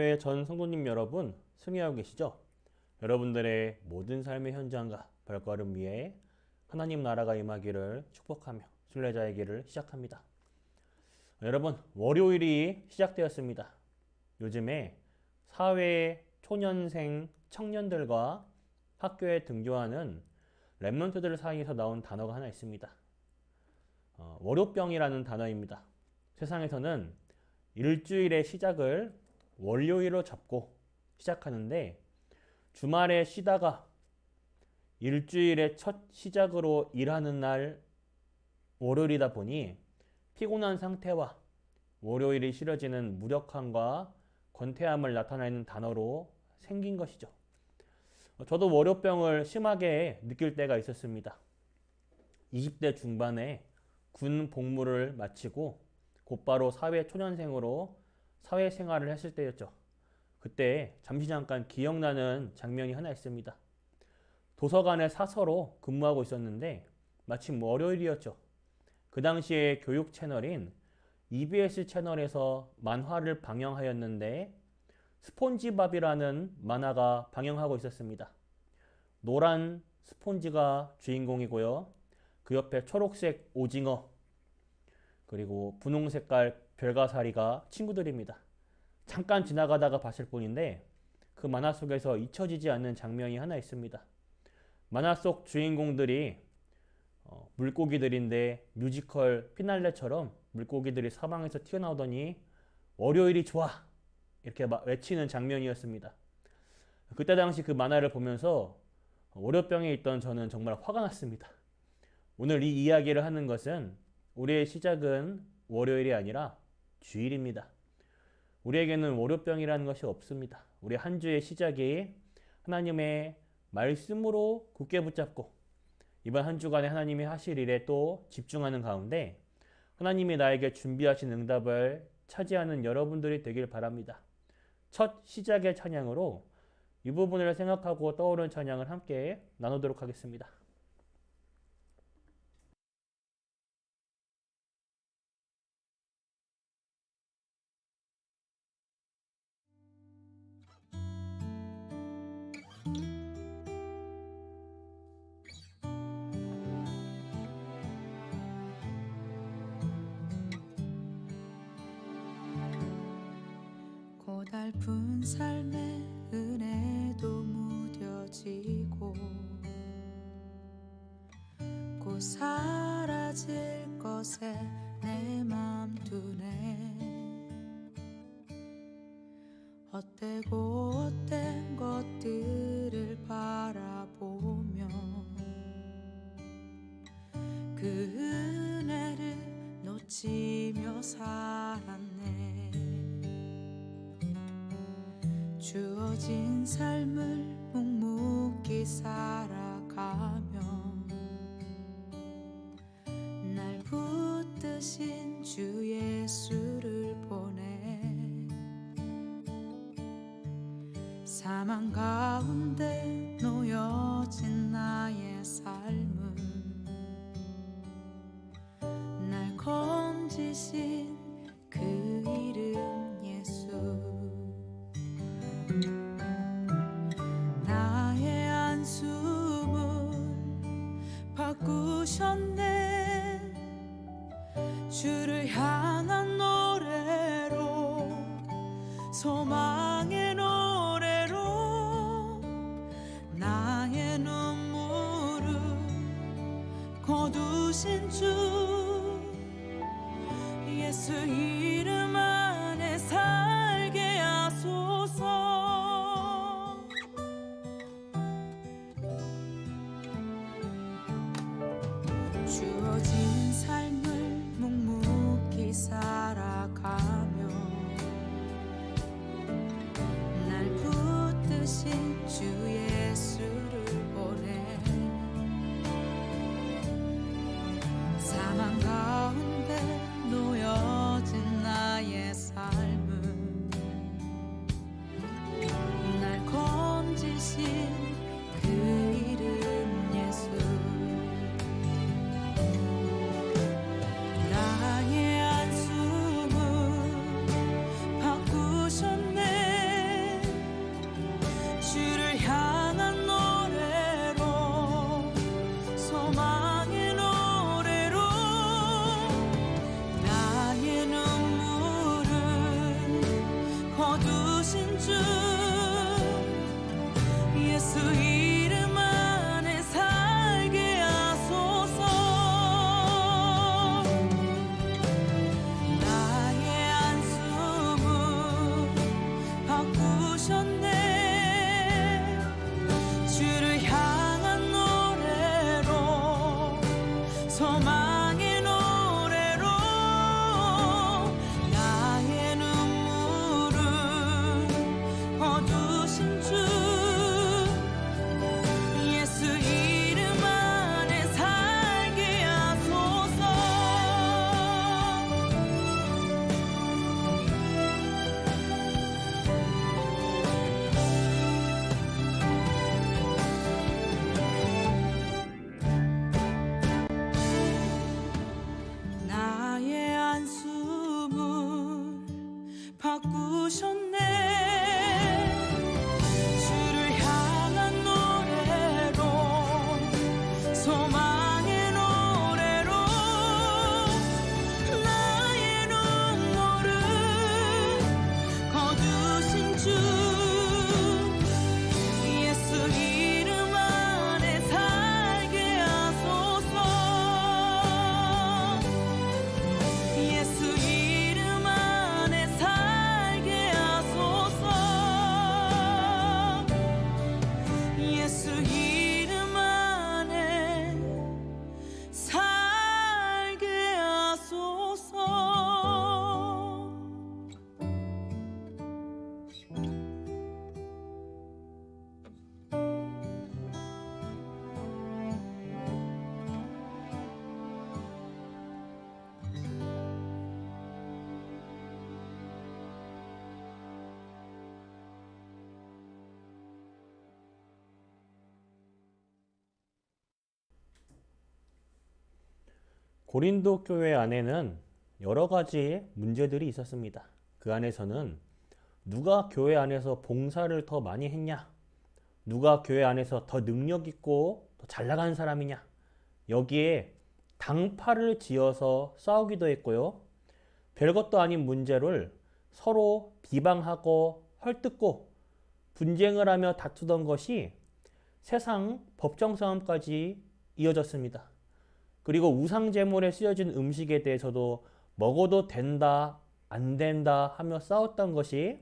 교회 전 성도님 여러분, 승리하고 계시죠? 여러분들의 모든 삶의 현장과 발걸음 위에 하나님 나라가 임하기를 축복하며 순례자의 길을 시작합니다. 여러분, 월요일이 시작되었습니다. 요즘에 사회 초년생 청년들과 학교에 등교하는 랩런트들 사이에서 나온 단어가 하나 있습니다. 월요병이라는 단어입니다. 세상에서는 일주일의 시작을 월요일로 잡고 시작하는데 주말에 쉬다가 일주일의 첫 시작으로 일하는 날 월요일이다 보니 피곤한 상태와 월요일이 싫어지는 무력함과 권태함을 나타내는 단어로 생긴 것이죠. 저도 월요병을 심하게 느낄 때가 있었습니다. 20대 중반에 군 복무를 마치고 곧바로 사회 초년생으로 사회생활을 했을 때였죠. 그때 잠깐 기억나는 장면이 하나 있습니다. 도서관의 사서로 근무하고 있었는데 마침 월요일이었죠. 그 당시에 교육 채널인 EBS 채널에서 만화를 방영하였는데 스폰지밥이라는 만화가 방영하고 있었습니다. 노란 스폰지가 주인공이고요. 그 옆에 초록색 오징어 그리고 분홍 색깔 별가사리가 친구들입니다. 잠깐 지나가다가 봤을 뿐인데 그 만화 속에서 잊혀지지 않는 장면이 하나 있습니다. 만화 속 주인공들이 물고기들인데 뮤지컬 피날레처럼 물고기들이 사방에서 튀어나오더니 월요일이 좋아! 이렇게 외치는 장면이었습니다. 그때 당시 그 만화를 보면서 월요병에 있던 저는 정말 화가 났습니다. 오늘 이 이야기를 하는 것은 우리의 시작은 월요일이 아니라 주일입니다. 우리에게는 월요병이라는 것이 없습니다. 우리 한 주의 시작이 하나님의 말씀으로 굳게 붙잡고 이번 한 주간에 하나님이 하실 일에 또 집중하는 가운데 하나님이 나에게 준비하신 응답을 차지하는 여러분들이 되길 바랍니다. 첫 시작의 찬양으로 이 부분을 생각하고 떠오른 찬양을 함께 나누도록 하겠습니다. 고달픈 삶의 은혜도 무뎌지고 곧 사라질 것에 내 맘 두네. 헛되고 헛된 것들을 바라보며 그 은혜를 놓치며 살았네. 주어진 삶을 묵묵히 살아가며 날 붙드신 주 예수를 보내. 사망 가운데 놓여진 나의 삶은 날 건지신 그 이름 예수. 나의 한숨을 바꾸셨네. 주를 향한 노래로 소망의 노래로 나의 눈물을 거두신 주 예수 이름 안에 살게 하소서. 주어진 삶을 묵묵히 살아가며 날 붙드신 주 예수를 보내. 사망 가운데 놓여진 거두신 주 예수 이름 안에 살게 하소서. 나의 안수문 바꾸셨네. 주를 향한 노래로 소망의 노래로 나의 눈물을 거두신 주 예수 이름 안에 살게 하소서. 나의 안수문 바꾸셨네. 주를 향한 노래로 소망의 노래로 나의 눈물을 거두신 주 예수 이름 안에 살게 하소서. 예수 이름 안에 살게 하소서. 예수 이름 안에 살게 하소서. 고린도 교회 안에는 여러 가지 문제들이 있었습니다. 그 안에서는 누가 교회 안에서 봉사를 더 많이 했냐, 누가 교회 안에서 더 능력 있고 더 잘 나가는 사람이냐, 여기에 당파를 지어서 싸우기도 했고요. 별것도 아닌 문제를 서로 비방하고 헐뜯고 분쟁을 하며 다투던 것이 세상 법정 싸움까지 이어졌습니다. 그리고 우상 제물에 쓰여진 음식에 대해서도 먹어도 된다, 안 된다 하며 싸웠던 것이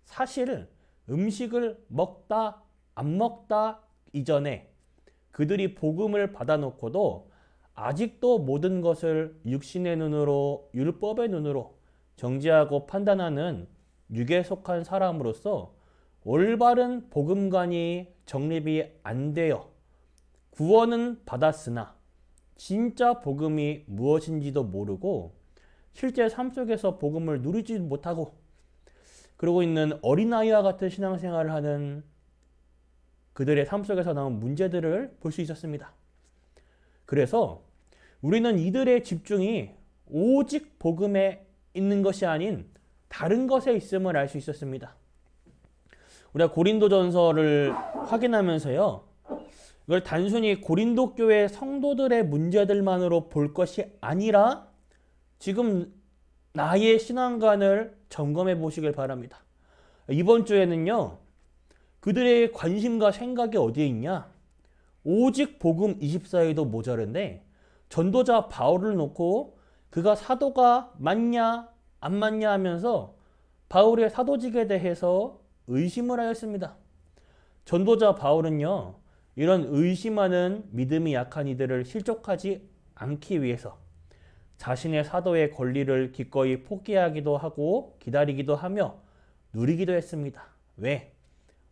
사실 음식을 먹다, 안 먹다 이전에 그들이 복음을 받아놓고도 아직도 모든 것을 육신의 눈으로, 율법의 눈으로 정죄하고 판단하는 육에 속한 사람으로서 올바른 복음관이 정립이 안 되어 구원은 받았으나 진짜 복음이 무엇인지도 모르고 실제 삶 속에서 복음을 누리지 못하고 그러고 있는 어린아이와 같은 신앙생활을 하는 그들의 삶 속에서 나온 문제들을 볼 수 있었습니다. 그래서 우리는 이들의 집중이 오직 복음에 있는 것이 아닌 다른 것에 있음을 알 수 있었습니다. 우리가 고린도전서를 확인하면서요, 이걸 단순히 고린도 교회 성도들의 문제들만으로 볼 것이 아니라 지금 나의 신앙관을 점검해 보시길 바랍니다. 이번 주에는요, 그들의 관심과 생각이 어디에 있냐? 오직 복음 24에도 모자른데 전도자 바울을 놓고 그가 사도가 맞냐 안 맞냐 하면서 바울의 사도직에 대해서 의심을 하였습니다. 전도자 바울은요, 이런 의심하는 믿음이 약한 이들을 실족하지 않기 위해서 자신의 사도의 권리를 기꺼이 포기하기도 하고 기다리기도 하며 누리기도 했습니다. 왜?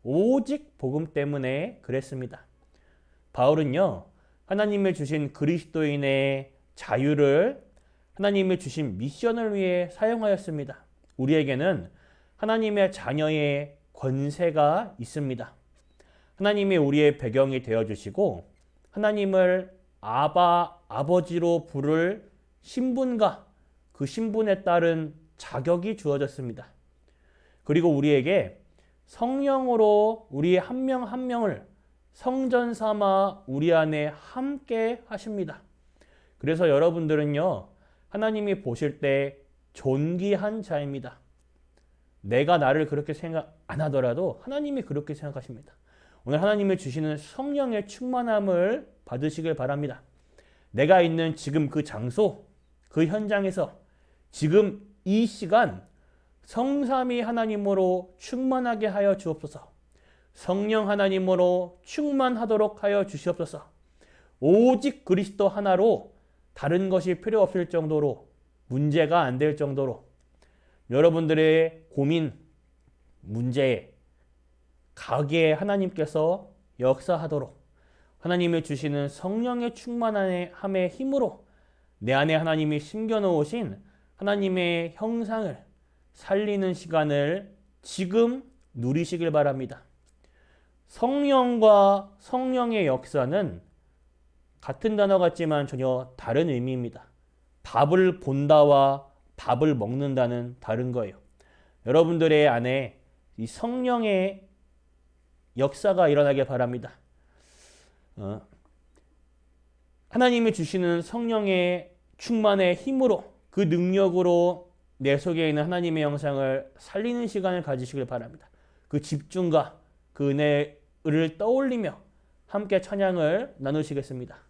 오직 복음 때문에 그랬습니다. 바울은요, 하나님을 주신 그리스도인의 자유를 하나님이 주신 미션을 위해 사용하였습니다. 우리에게는 하나님의 자녀의 권세가 있습니다. 하나님이 우리의 배경이 되어주시고 하나님을 아바, 아버지로 부를 신분과 그 신분에 따른 자격이 주어졌습니다. 그리고 우리에게 성령으로 우리 한 명 한 명을 성전 삼아 우리 안에 함께 하십니다. 그래서 여러분들은요, 하나님이 보실 때 존귀한 자입니다. 내가 나를 그렇게 생각 안 하더라도 하나님이 그렇게 생각하십니다. 오늘 하나님이 주시는 성령의 충만함을 받으시길 바랍니다. 내가 있는 지금 그 장소, 그 현장에서 지금 이 시간 성삼위 하나님으로 충만하게 하여 주옵소서. 성령 하나님으로 충만하도록 하여 주시옵소서. 오직 그리스도 하나로 다른 것이 필요 없을 정도로, 문제가 안 될 정도로 여러분들의 고민, 문제에 가게에 하나님께서 역사하도록 하나님이 주시는 성령의 충만함의 힘으로 내 안에 하나님이 심겨놓으신 하나님의 형상을 살리는 시간을 지금 누리시길 바랍니다. 성령과 성령의 역사는 같은 단어 같지만 전혀 다른 의미입니다. 밥을 본다와 밥을 먹는다는 다른 거예요. 여러분들의 안에 이 성령의 역사가 일어나길 바랍니다. 하나님이 주시는 성령의 충만의 힘으로, 그 능력으로 내 속에 있는 하나님의 형상을 살리는 시간을 가지시길 바랍니다. 그 집중과 그 은혜를 떠올리며 함께 찬양을 나누시겠습니다.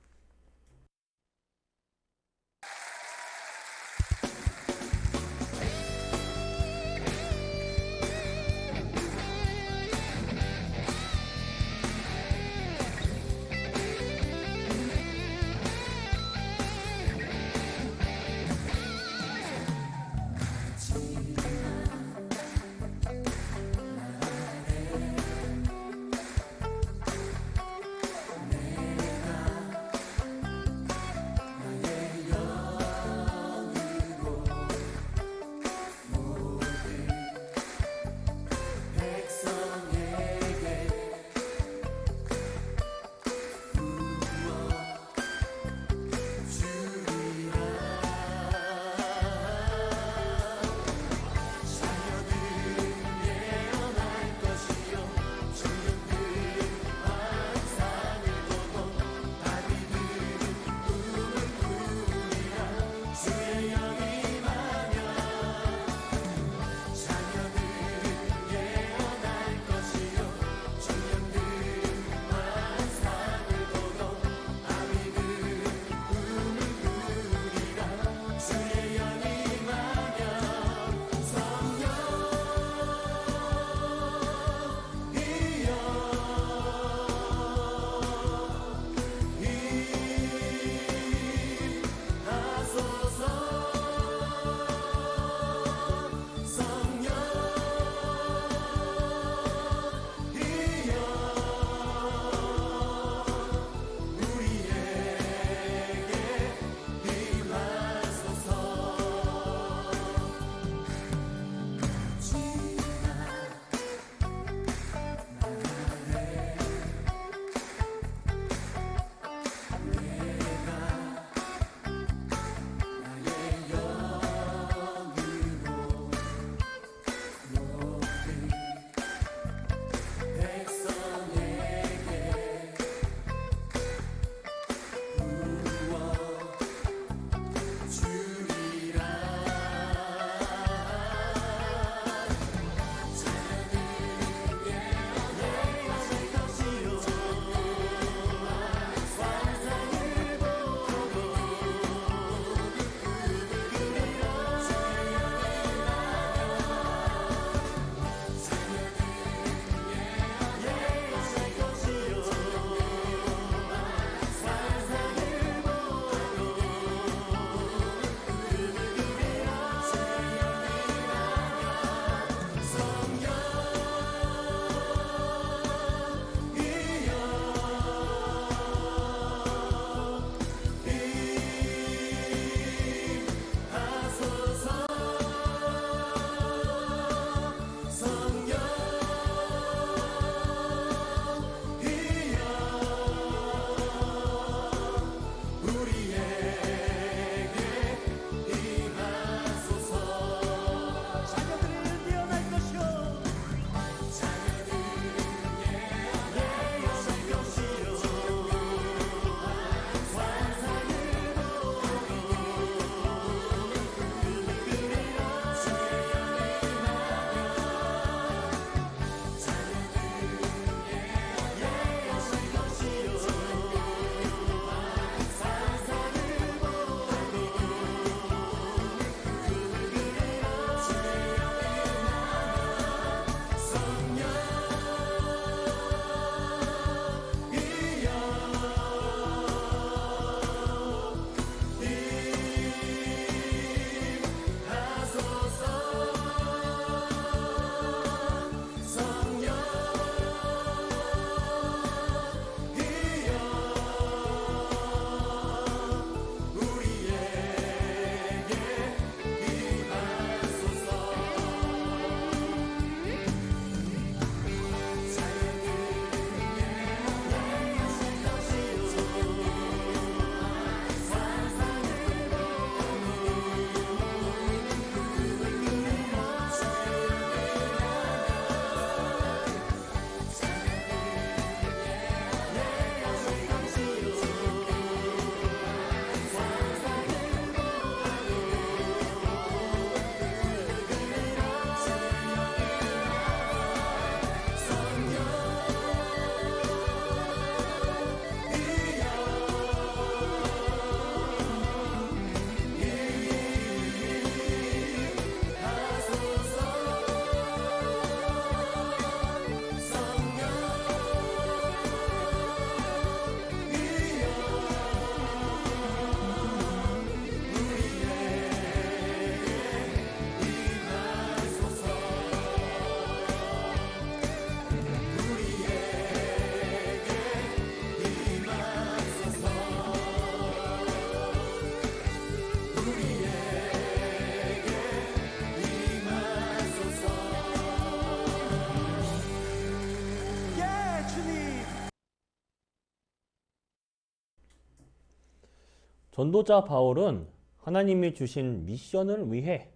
전도자 바울은 하나님이 주신 미션을 위해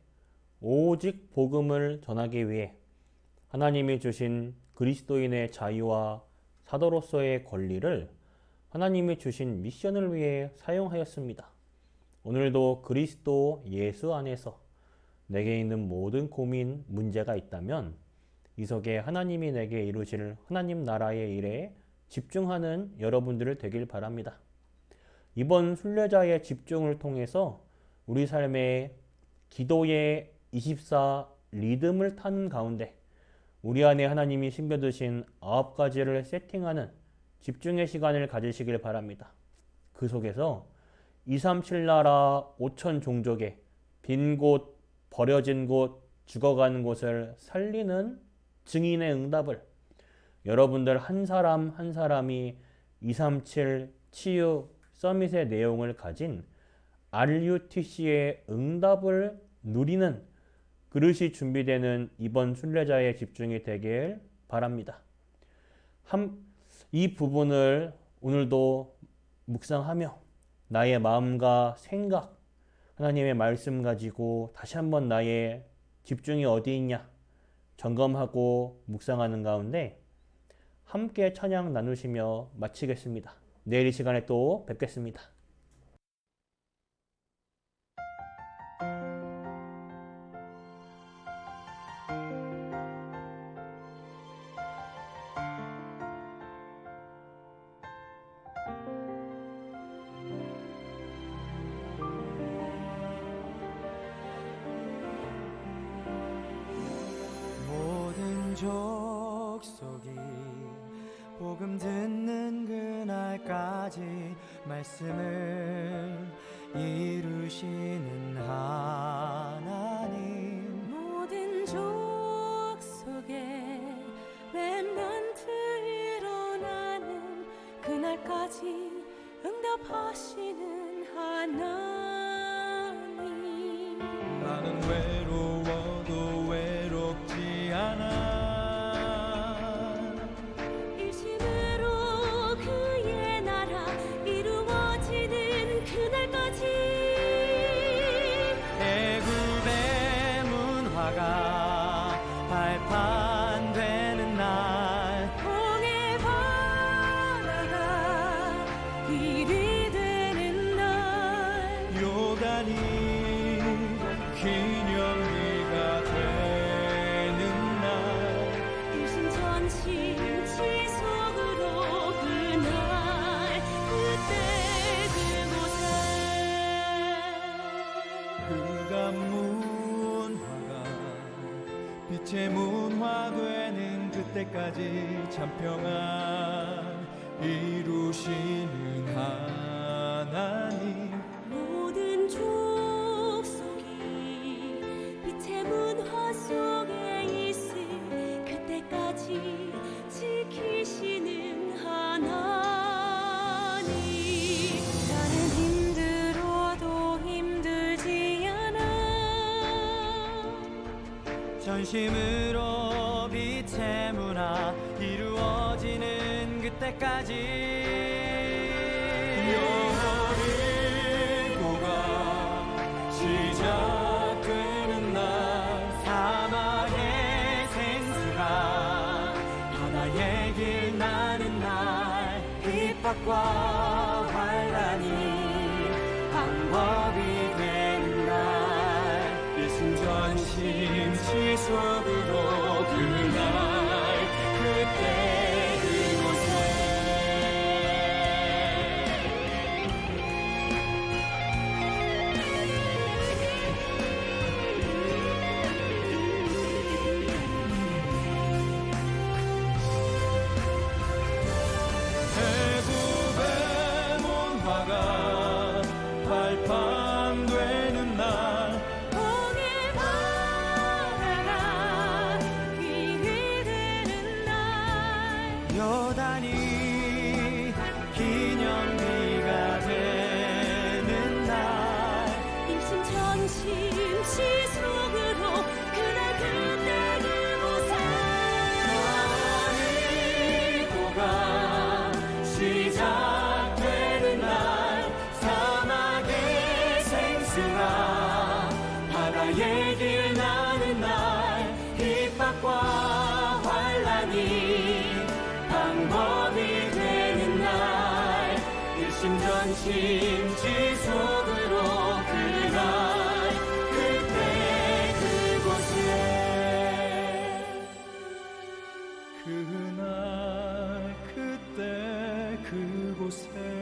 오직 복음을 전하기 위해 하나님이 주신 그리스도인의 자유와 사도로서의 권리를 하나님이 주신 미션을 위해 사용하였습니다. 오늘도 그리스도 예수 안에서 내게 있는 모든 고민, 문제가 있다면 이 속에 하나님이 내게 이루실 하나님 나라의 일에 집중하는 여러분들을 되길 바랍니다. 이번 순례자의 집중을 통해서 우리 삶의 기도의 24 리듬을 타는 가운데 우리 안에 하나님이 심겨두신 9가지를 세팅하는 집중의 시간을 가지시길 바랍니다. 그 속에서 237 나라 5천 종족의 빈 곳, 버려진 곳, 죽어가는 곳을 살리는 증인의 응답을 여러분들 한 사람 한 사람이 237 치유 서밋의 내용을 가진 RUTC의 응답을 누리는 그릇이 준비되는 이번 순례자의 집중이 되길 바랍니다. 이 부분을 오늘도 묵상하며 나의 마음과 생각, 하나님의 말씀 가지고 다시 한번 나의 집중이 어디 있냐 점검하고 묵상하는 가운데 함께 찬양 나누시며 마치겠습니다. 내일 이 시간에 또 뵙겠습니다. 모든 족속이 복음 듣는 그날까지 말씀을 이루시는 하나님, 모든 족속에 렘넌트 일어나는 그날까지 응답하시는 하나님. 나는 외로워도 외롭지 않아. 일심으로 그의 나라 이루어지는 그날까지 애굽의 문화가 발판되는 날, 홍해 바다가 길이 되는 날, 요단이 기념비가 되는 날, 일심전심 지속으로 그날 그때 그곳에 그가 문화가 빛의 문화되는 그때까지 참평안 이루시는 하나님, 모든 족속이 빛의 문화 속에 있을 그때까지 지키시는 하나님. 나는 힘들어도 힘들지 않아. 전심으로 빛의 문화 이루어지는 그때까지 여리고가 시작되는 날, 사막의 생수가 바다의 길 나는 날, 핍박과 환란이 방법이 되는 날, 일심전심 지속으로 그날 그때 그곳에 애굽의 문화가 발판되는 날, 홍해 바다가 길이 되는 날, 요단이 기념비가 되는 날, 일심전심 지속으로 그날 그때 그곳에 여리고가 시작되는 날, 사막의 시간이 방법이 되는 날 일심전심지속으로 그날 그때 그곳에 그날 그때 그곳에